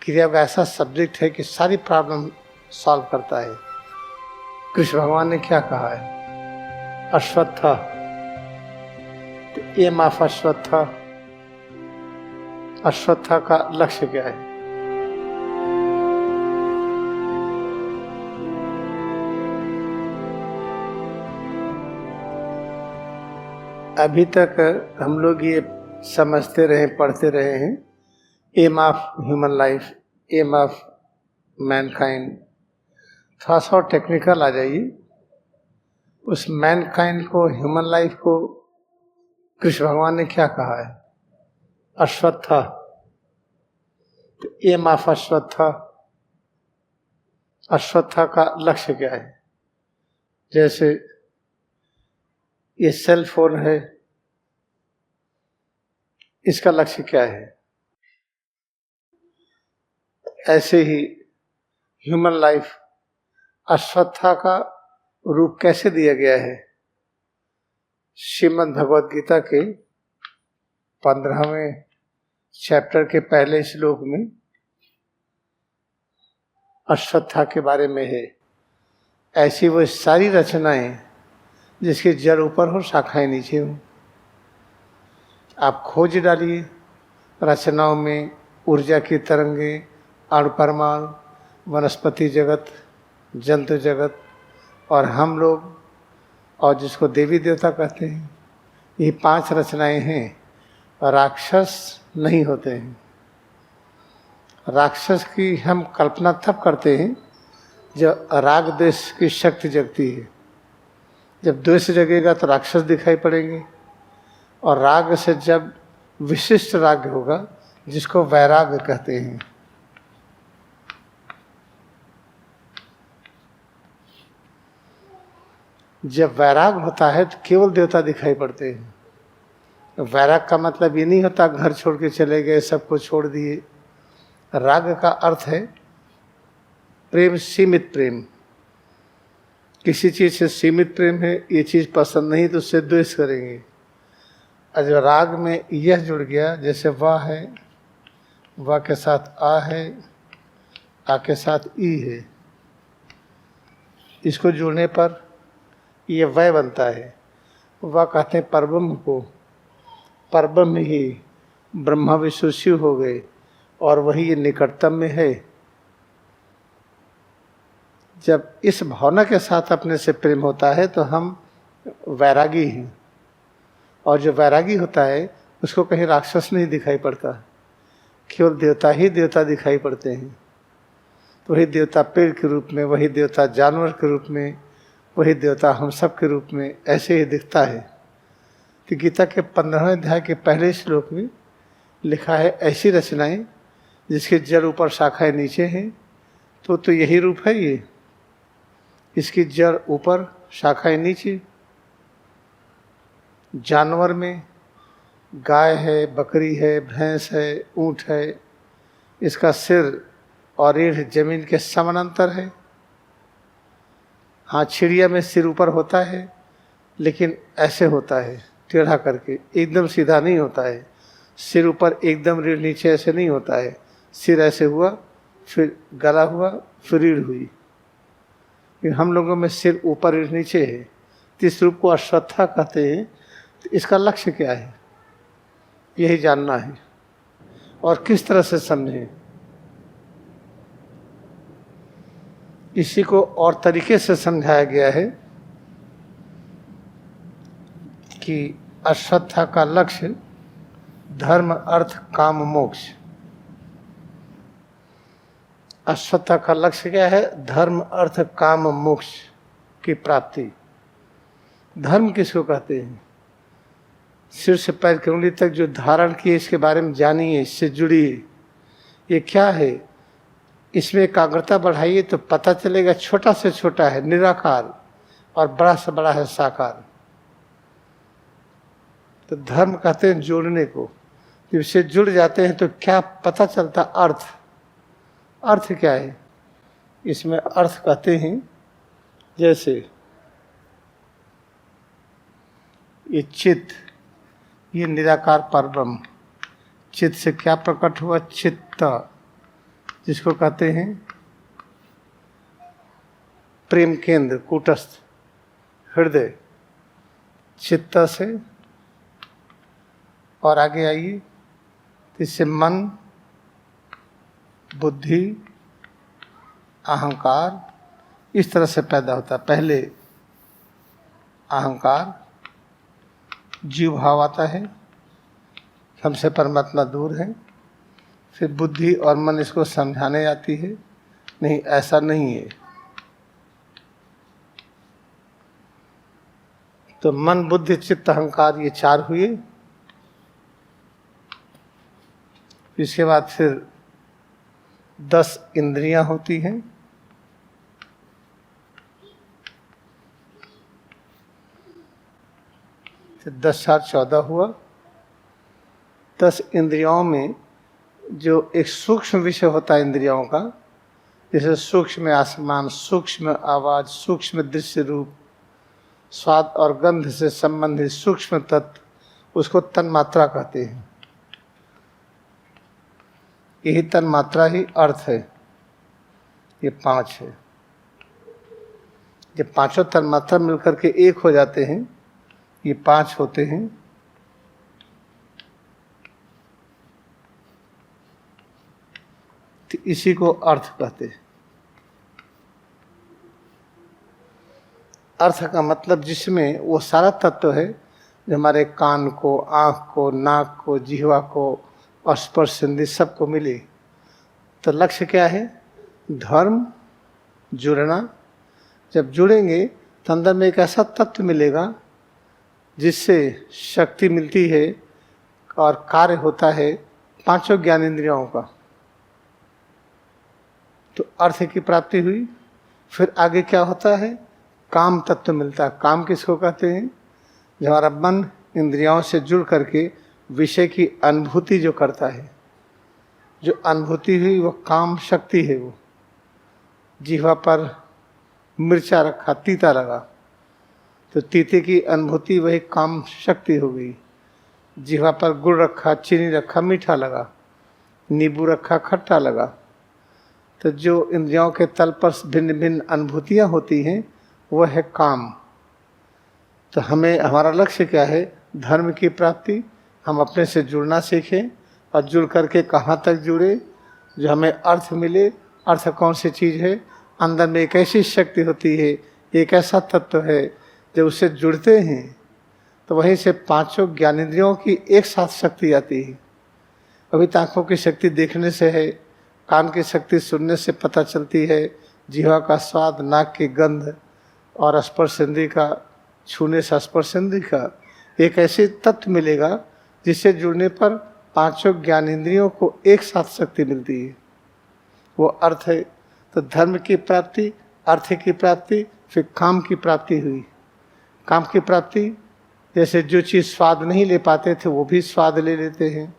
क्रिया का ऐसा सब्जेक्ट है कि सारी प्रॉब्लम सॉल्व करता है। कृष्ण भगवान ने क्या कहा है? अश्वत्थ, एम ऑफ अश्वत्थ, अश्वत्थ का लक्ष्य क्या है? अभी तक हम लोग ये समझते रहे, पढ़ते रहे हैं, aim of human life, aim of mankind. थोड़ा सा और टेक्निकल आ जाइए। उस मैनकाइंड को, ह्यूमन लाइफ को कृष्ण भगवान ने क्या कहा है? अश्वत्थ, एम ऑफ अश्वत्थ, अश्वत्थ का लक्ष्य क्या है? जैसे ये सेल फोन है, इसका लक्ष्य क्या है? ऐसे ही ह्यूमन लाइफ, अश्वत्था का रूप कैसे दिया गया है? श्रीमद् भगवद गीता के 15वें चैप्टर के पहले श्लोक में अश्वत्था के बारे में है। ऐसी वो सारी रचनाएं जिसकी जड़ ऊपर हो, शाखाएं नीचे हो। आप खोज डालिए रचनाओं में, ऊर्जा की तरंगे, अणु परमाणु, वनस्पति जगत, जंतु जगत और हम लोग, और जिसको देवी देवता कहते हैं, ये 5 रचनाएं हैं। राक्षस नहीं होते हैं। राक्षस की हम कल्पना तब करते हैं जब राग द्वेष की शक्ति जगती है। जब द्वेष जगेगा तो राक्षस दिखाई पड़ेंगे, और राग से जब विशिष्ट राग होगा जिसको वैराग कहते हैं। जब वैराग होता है तो केवल देवता दिखाई पड़ते हैं। वैराग का मतलब ये नहीं होता घर छोड़ के चले गए, सबको छोड़ दिए। राग का अर्थ है प्रेम, सीमित प्रेम। किसी चीज से सीमित प्रेम है, ये चीज पसंद नहीं तो उससे द्वेष करेंगे। और जो राग में यह जुड़ गया, जैसे वाह है, वाह के साथ आ है, आ के साथ ई है, इसको जुड़ने पर ये वह बनता है। वह कहते हैं परब्रह्म को। परब्रह्म ही ब्रह्मा विष्णु शिव हो गए, और वही ये निकटतम में है। जब इस भावना के साथ अपने से प्रेम होता है तो हम वैरागी हैं। और जो वैरागी होता है उसको कहीं राक्षस नहीं दिखाई पड़ता, केवल देवता ही देवता दिखाई पड़ते हैं। तो वही देवता पेड़ के रूप में, वही देवता जानवर के रूप में, वही देवता हम सब के रूप में ऐसे ही दिखता है। तो गीता के 15वें अध्याय के पहले श्लोक में लिखा है, ऐसी रचनाएं जिसके जड़ ऊपर शाखाएं नीचे हैं। तो यही रूप है ये, इसकी जड़ ऊपर शाखाएं नीचे। जानवर में गाय है, बकरी है, भैंस है, ऊंट है, इसका सिर और रीढ़ जमीन के समानांतर है। हाँ, चिड़िया में सिर ऊपर होता है, लेकिन ऐसे होता है टेढ़ा करके, एकदम सीधा नहीं होता है। सिर ऊपर एकदम, रीढ़ नीचे, ऐसे नहीं होता है। सिर ऐसे हुआ, फिर गला हुआ, फिर रीढ़ हुई। हम लोगों में सिर ऊपर, रीढ़ नीचे है। तो इस रूप को अश्वत्था कहते हैं। तो इसका लक्ष्य क्या है, यही जानना है। और किस तरह से समझें, इसी को और तरीके से समझाया गया है कि अश्वत्था का लक्ष्य धर्म, अर्थ, काम, मोक्ष। अश्वत्था का लक्ष्य क्या है? धर्म, अर्थ, काम, मोक्ष की प्राप्ति। धर्म किसको कहते हैं? सिर से पैर की उंगली तक जो धारण किए, इसके बारे में जानिए, इससे जुड़िए। ये क्या है? इसमें एकाग्रता बढ़ाइए तो पता चलेगा छोटा से छोटा है निराकार, और बड़ा से बड़ा है साकार। तो धर्म कहते हैं जोड़ने को। जब इससे जुड़ जाते हैं तो क्या पता चलता? अर्थ। अर्थ क्या है? इसमें अर्थ कहते हैं, जैसे ये चित्त, ये निराकार परब्रह्म। चित्त से क्या प्रकट हुआ? चित्त। जिसको कहते हैं प्रेम केंद्र, कूटस्थ हृदय, चित्त से और आगे आइए, इससे मन, बुद्धि, अहंकार इस तरह से पैदा होता है। पहले अहंकार, जीव भाव आता है, हमसे परमात्मा दूर है। फिर बुद्धि और मन इसको समझाने आती है, नहीं ऐसा नहीं है। तो मन, बुद्धि, चित्त, अहंकार ये 4 हुए। इसके बाद फिर 10 इंद्रियां होती हैं। फिर 10 4 14 हुआ। 10 इंद्रियों में जो एक सूक्ष्म विषय होता है इंद्रियों का, जैसे सूक्ष्म आसमान, सूक्ष्म आवाज, सूक्ष्म दृश्य रूप, स्वाद और गंध से संबंधित सूक्ष्म तत्व, उसको तन्मात्रा कहते हैं। यही तन्मात्रा ही अर्थ है। ये 5 है। जब पांचों तन्मात्रा मिलकर के एक हो जाते हैं, ये 5 होते हैं। तो इसी को अर्थ कहते हैं। अर्थ का मतलब जिसमें वो सारा तत्व है जो हमारे कान को, आँख को, नाक को, जिह्वा को और स्पर्श इंद्रिय सबको मिले। तो लक्ष्य क्या है? धर्म जुड़ना। जब जुड़ेंगे तो अंदर में एक ऐसा तत्व मिलेगा जिससे शक्ति मिलती है और कार्य होता है 5 ज्ञानेंद्रियों का। तो अर्थ की प्राप्ति हुई। फिर आगे क्या होता है? काम तत्व मिलता है। काम किसको कहते हैं? जब हमारा मन इंद्रियों से जुड़ करके विषय की अनुभूति जो करता है, जो अनुभूति हुई वो काम शक्ति है। वो जिह्वा पर मिर्चा रखा, तीता लगा, तो तीते की अनुभूति वही काम शक्ति हो गई। जिह्वा पर गुड़ रखा, चीनी रखा, मीठा लगा, नींबू रखा, खट्टा लगा। तो जो इंद्रियों के तल पर भिन्न भिन्न अनुभूतियाँ होती हैं वह है काम। तो हमें, हमारा लक्ष्य क्या है? धर्म की प्राप्ति। हम अपने से जुड़ना सीखें और जुड़ करके कहाँ तक जुड़े जो हमें अर्थ मिले। अर्थ कौन सी चीज़ है? अंदर में एक ऐसी शक्ति होती है, एक ऐसा तत्व है जब उससे जुड़ते हैं तो वहीं से 5 ज्ञानेंद्रियों की एक साथ शक्ति आती है। अभी तो आँखों की शक्ति देखने से है, कान की शक्ति सुनने से पता चलती है, जिह्वा का स्वाद, नाक की गंध और स्पर्श इंद्रिय का छूने से स्पर्श इंद्रिय का एक ऐसे तत्व मिलेगा जिससे जुड़ने पर 5 ज्ञानेंद्रियों को एक साथ शक्ति मिलती है। वो अर्थ है। तो धर्म की प्राप्ति, अर्थ की प्राप्ति, फिर काम की प्राप्ति हुई। काम की प्राप्ति जैसे जो चीज़ स्वाद नहीं ले पाते थे वो भी स्वाद ले लेते हैं।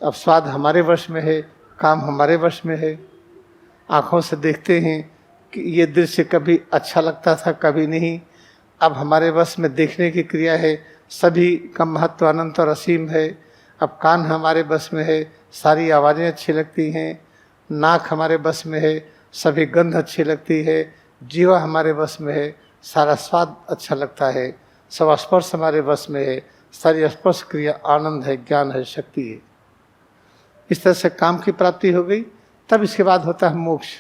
अब स्वाद हमारे वश में है, काम हमारे वश में है। आँखों से देखते हैं कि ये दृश्य कभी अच्छा लगता था, कभी नहीं। अब हमारे वश में देखने की क्रिया है, सभी का महत्व अनंत और असीम है। अब कान हमारे बस में है, सारी आवाज़ें अच्छी लगती हैं। नाक हमारे बस में है, सभी गंध अच्छी लगती है। जीवा हमारे बस में है, सारा स्वाद अच्छा लगता है। सब स्पर्श हमारे बस में है, सारी स्पर्श क्रिया आनंद है, ज्ञान है, शक्ति है। इस तरह से काम की प्राप्ति हो गई। तब इसके बाद होता है मोक्ष।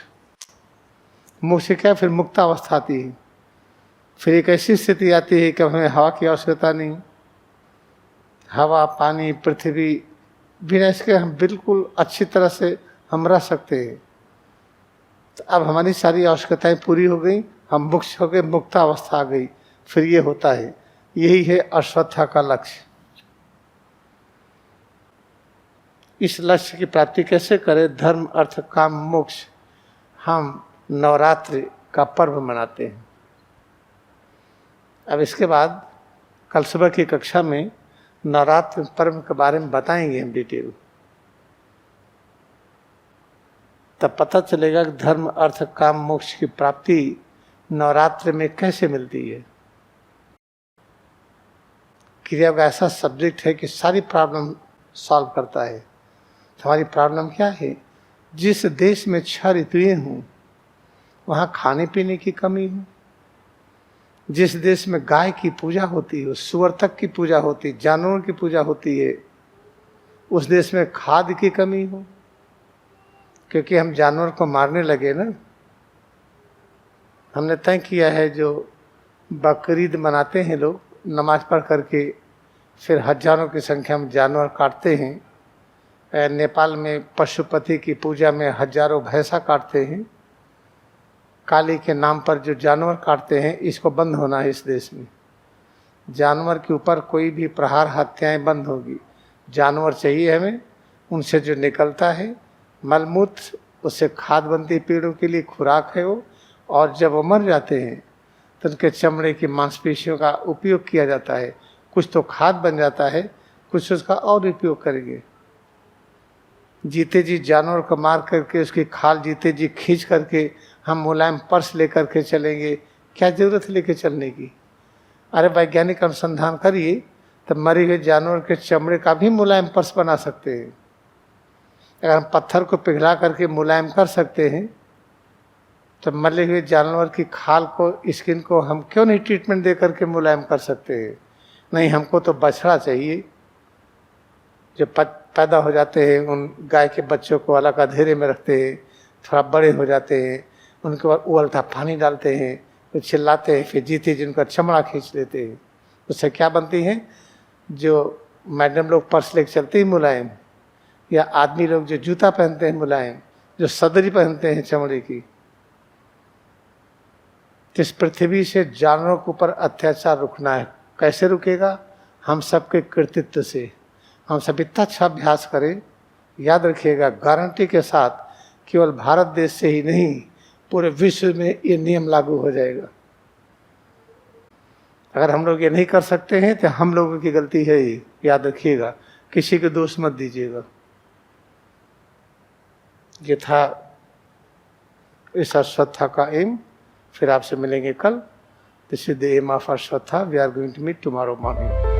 मोक्ष क्या? फिर मुक्तावस्था आती है। फिर एक ऐसी स्थिति आती है कि हमें हवा की आवश्यकता नहीं। हवा, पानी, पृथ्वी बिना इसके हम बिल्कुल अच्छी तरह से हम रह सकते हैं। तो अब हमारी सारी आवश्यकताएं पूरी हो गई, हम मुक्त हो गए, मुक्तावस्था आ गई। फिर ये होता है, यही है अश्वत्था का लक्ष्य। इस लक्ष्य की प्राप्ति कैसे करें? धर्म, अर्थ, काम, मोक्ष। हम नवरात्रि का पर्व मनाते हैं। अब इसके बाद कल सुबह की कक्षा में नवरात्र पर्व के बारे में बताएंगे हम डिटेल। तब पता चलेगा कि धर्म, अर्थ, काम, मोक्ष की प्राप्ति नवरात्र में कैसे मिलती है। क्रिया का ऐसा सब्जेक्ट है कि सारी प्रॉब्लम सॉल्व करता है। तो हमारी प्रॉब्लम क्या है? जिस देश में 6 ऋतुएं हों वहाँ खाने पीने की कमी हो, जिस देश में गाय की पूजा होती हो, सुअर तक की पूजा होती, जानवरों की पूजा होती है, उस देश में खाद की कमी हो, क्योंकि हम जानवर को मारने लगे ना। हमने तय किया है जो बकरीद मनाते हैं लोग, नमाज पढ़ करके फिर हजारों की संख्या में जानवर काटते हैं। नेपाल में पशुपति की पूजा में हजारों भैंसा काटते हैं। काली के नाम पर जो जानवर काटते हैं, इसको बंद होना है इस देश में। जानवर के ऊपर कोई भी प्रहार हत्याएं बंद होगी। जानवर चाहिए हमें, उनसे जो निकलता है मलमूत्र, उससे खाद बनती, पेड़ों के लिए खुराक है वो। और जब वो मर जाते हैं तो उनके चमड़े की मांसपेशियों का उपयोग किया जाता है। कुछ तो खाद बन जाता है, कुछ उसका और उपयोग करेंगे। जीते जी जानवर को मार करके उसकी खाल जीते जी खींच करके हम मुलायम पर्स लेकर के चलेंगे, क्या जरूरत है लेके चलने की। अरे वैज्ञानिक अनुसंधान करिए, तब मरे हुए जानवर के चमड़े का भी मुलायम पर्स बना सकते हैं। अगर हम पत्थर को पिघला करके मुलायम कर सकते हैं, तो मरे हुए जानवर की खाल को, स्किन को हम क्यों नहीं ट्रीटमेंट दे करके मुलायम कर सकते हैं। नहीं, हमको तो बछड़ा चाहिए। जो पैदा हो जाते हैं उन गाय के बच्चों को अलग अंधेरे में रखते हैं, थोड़ा बड़े हो जाते हैं, उनके बाद उबलता पानी डालते हैं, वो चिल्लाते हैं, फिर जीते जी उनका चमड़ा खींच लेते हैं। उससे क्या बनती है? जो मैडम लोग पर्स लेके चलते हैं मुलायम, या आदमी लोग जो जूता पहनते हैं मुलायम, जो सदरी पहनते हैं चमड़े की। इस पृथ्वी से जानवरों के ऊपर अत्याचार रुकना है। कैसे रुकेगा? हम सबके कृतित्व से। हम सब इतना अच्छा अभ्यास करें, याद रखिएगा, गारंटी के साथ, केवल भारत देश से ही नहीं, पूरे विश्व में ये नियम लागू हो जाएगा। अगर हम लोग ये नहीं कर सकते हैं तो हम लोगों की गलती है ये, याद रखिएगा, किसी को दोष मत दीजिएगा। ये था इस अश्वत्था का एम। फिर आपसे मिलेंगे कल। This is the aim of Ashwattha. We are going to meet tomorrow morning.